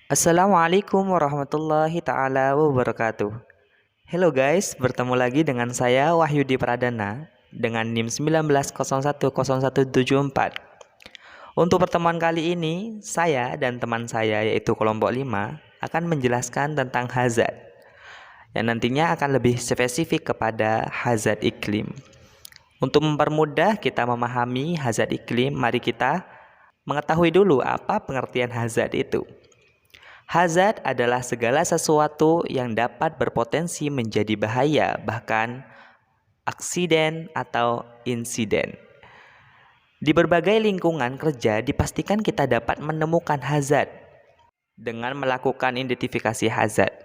Assalamualaikum warahmatullahi taala wabarakatuh. Hello guys, bertemu lagi dengan saya Wahyudi Pradana dengan NIM 19010174. Untuk pertemuan kali ini, saya dan teman saya yaitu kelompok 5 akan menjelaskan tentang hazard yang nantinya akan lebih spesifik kepada hazard iklim. Untuk mempermudah kita memahami hazard iklim, mari kita mengetahui dulu apa pengertian hazard itu. Hazard adalah segala sesuatu yang dapat berpotensi menjadi bahaya, bahkan aksiden atau insiden. Di berbagai lingkungan kerja dipastikan kita dapat menemukan hazard dengan melakukan identifikasi hazard.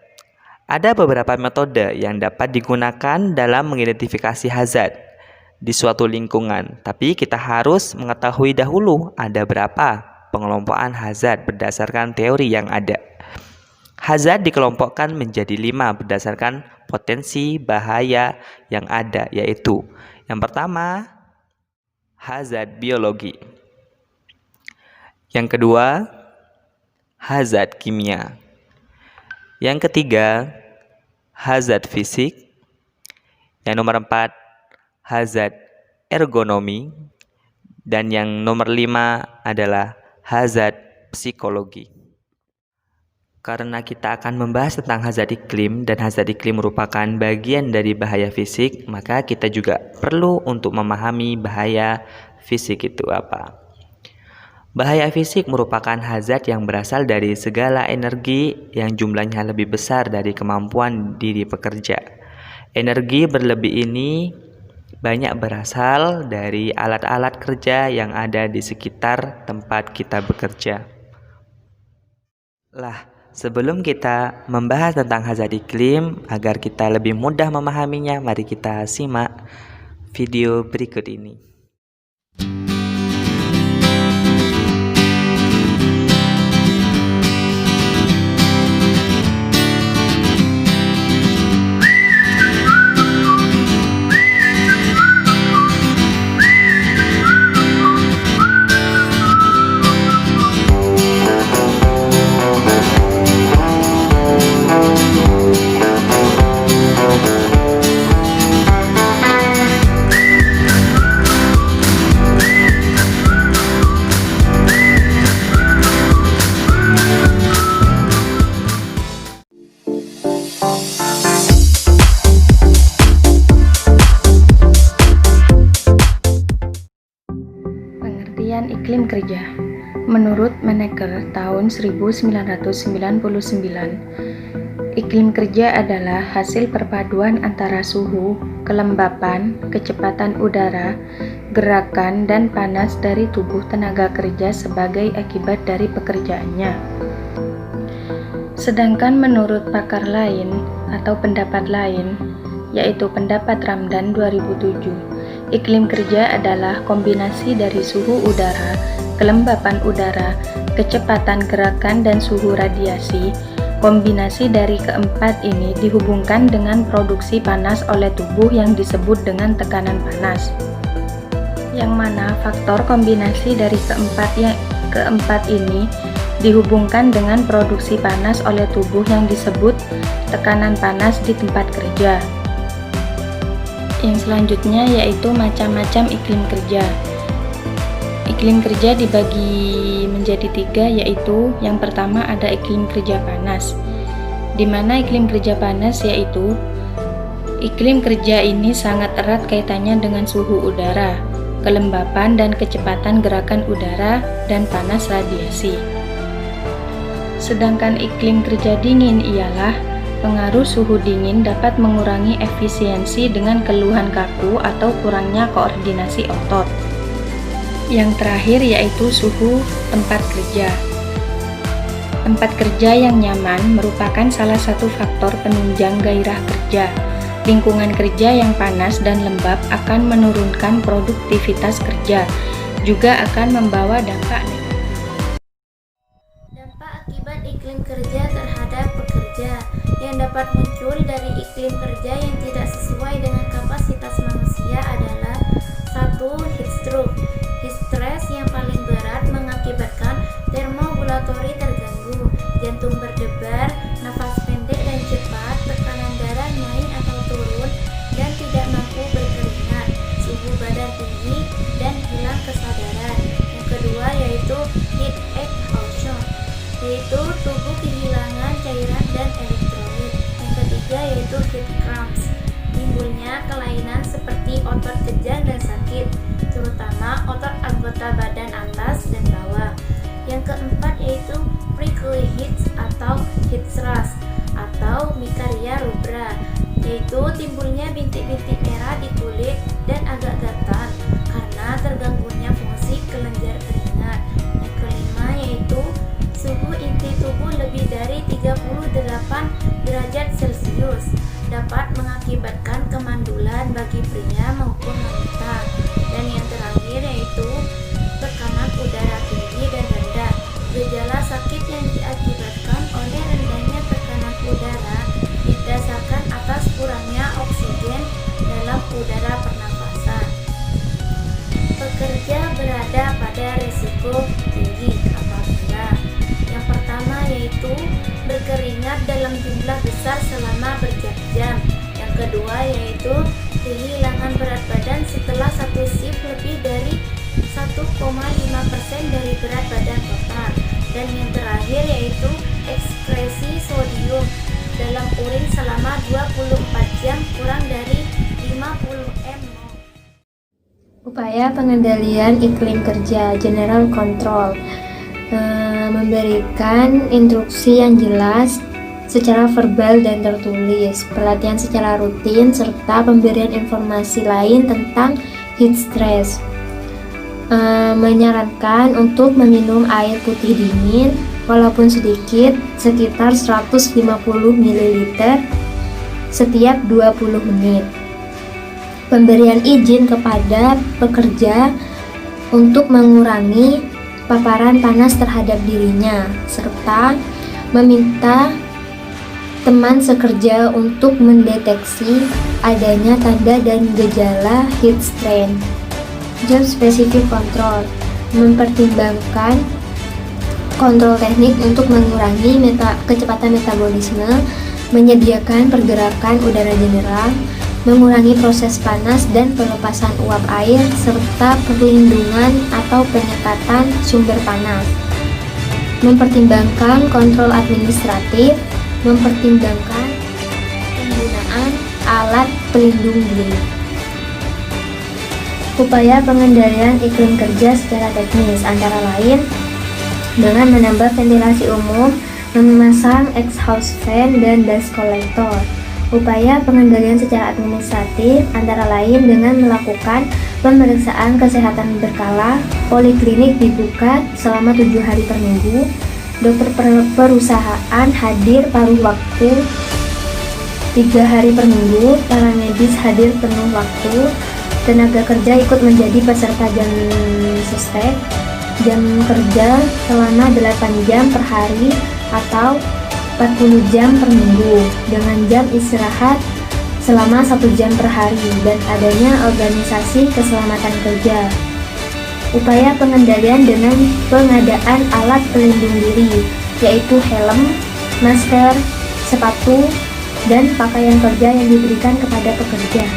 Ada beberapa metode yang dapat digunakan dalam mengidentifikasi hazard di suatu lingkungan, tapi kita harus mengetahui dahulu ada berapa pengelompokan hazard berdasarkan teori yang ada. Hazard dikelompokkan menjadi 5 berdasarkan potensi bahaya yang ada, yaitu yang pertama, hazard biologi. Yang kedua, hazard kimia. Yang ketiga, hazard fisik. Yang nomor 4, hazard ergonomi. Dan yang nomor 5 adalah hazard psikologi. Karena kita akan membahas tentang hazard iklim dan hazard iklim merupakan bagian dari bahaya fisik, maka kita juga perlu untuk memahami bahaya fisik itu apa. Bahaya fisik merupakan hazard yang berasal dari segala energi yang jumlahnya lebih besar dari kemampuan diri pekerja. Energi berlebih ini banyak berasal dari alat-alat kerja yang ada di sekitar tempat kita bekerja. Sebelum kita membahas tentang hazard iklim, agar kita lebih mudah memahaminya, mari kita simak video berikut ini. Iklim kerja. Menurut Menaker tahun 1999, iklim kerja adalah hasil perpaduan antara suhu, kelembapan, kecepatan udara, gerakan, dan panas dari tubuh tenaga kerja sebagai akibat dari pekerjaannya. Sedangkan menurut pakar lain atau pendapat lain, yaitu pendapat Ramdan 2007, iklim kerja adalah kombinasi dari suhu udara, kelembapan udara, kecepatan gerakan, dan suhu radiasi. Kombinasi dari keempat ini dihubungkan dengan produksi panas oleh tubuh yang disebut dengan tekanan panas. Yang mana faktor kombinasi dari keempat ini dihubungkan dengan produksi panas oleh tubuh yang disebut tekanan panas di tempat kerja. Yang selanjutnya yaitu macam-macam iklim kerja. Iklim kerja dibagi menjadi 3, yaitu yang pertama ada iklim kerja panas, di mana iklim kerja panas yaitu iklim kerja ini sangat erat kaitannya dengan suhu udara, kelembapan dan kecepatan gerakan udara, dan panas radiasi. Sedangkan iklim kerja dingin ialah pengaruh suhu dingin dapat mengurangi efisiensi dengan keluhan kaku atau kurangnya koordinasi otot. Yang terakhir yaitu suhu tempat kerja. Tempat kerja yang nyaman merupakan salah satu faktor penunjang gairah kerja. Lingkungan kerja yang panas dan lembab akan menurunkan produktivitas kerja, juga akan membawa dampak negatif. Dampak akibat iklim kerja terhadap pekerja yang dapat muncul dari iklim kerja yang tidak sesuai dengan kapasitas manusia adalah 1. Heat stroke. Heat stress yang paling berat mengakibatkan termogulatori terganggu, jantung yaitu tubuh kehilangan cairan dan elektrolit. Yang ketiga yaitu heat cramps, timbulnya kelainan seperti otot kejang dan sakit, terutama otot anggota badan atas dan bawah. Yang keempat yaitu prickly heat atau heat rash atau micaria rubra, yaitu timbulnya bintik-bintik merah di kulit dan agak gatal karena terganggunya fungsi kelenjar keringat. Yang kelima yaitu suhu inti tubuh lebih dari 38 derajat Celcius dapat mengakibatkan kemandulan bagi pria maupun wanita. Dan yang terakhir yaitu tekanan udara tinggi dan rendah, gejala sakit yang diakibatkan oleh rendahnya tekanan udara didasarkan atas kurangnya oksigen dalam udara pernafasan. Pekerja berada pada risiko tinggi apabila yang pertama yaitu berkeringat dalam jumlah besar selama berjam-jam. Yang kedua yaitu kehilangan berat badan setelah satu shift lebih dari 1,5% dari berat badan total. Dan yang terakhir yaitu ekskresi sodium dalam urin selama 24 jam kurang dari 50 mol. Upaya pengendalian iklim kerja General Control memberikan instruksi yang jelas secara verbal dan tertulis, pelatihan secara rutin, serta pemberian informasi lain tentang heat stress. Menyarankan untuk meminum air putih dingin walaupun sedikit, sekitar 150 ml setiap 20 menit. Pemberian izin kepada pekerja untuk mengurangi paparan panas terhadap dirinya, serta meminta teman sekerja untuk mendeteksi adanya tanda dan gejala heat strain. Job specific control mempertimbangkan kontrol teknik untuk mengurangi kecepatan metabolisme, menyediakan pergerakan udara general, mengurangi proses panas dan pelepasan uap air, serta perlindungan atau penyekatan sumber panas. Mempertimbangkan kontrol administratif, mempertimbangkan penggunaan alat pelindung diri. Upaya pengendalian iklim kerja secara teknis antara lain dengan menambah ventilasi umum, memasang exhaust fan dan dust collector. Upaya pengendalian secara administratif antara lain dengan melakukan pemeriksaan kesehatan berkala, poliklinik dibuka selama 7 hari per minggu, dokter perusahaan hadir paruh waktu 3 hari per minggu, para medis hadir penuh waktu, tenaga kerja ikut menjadi peserta jam suspek, jam kerja selama 8 jam per hari atau 40 jam per minggu dengan jam istirahat selama 1 jam per hari, dan adanya organisasi keselamatan kerja. Upaya pengendalian dengan pengadaan alat pelindung diri, yaitu helm, masker, sepatu, dan pakaian kerja yang diberikan kepada pekerja.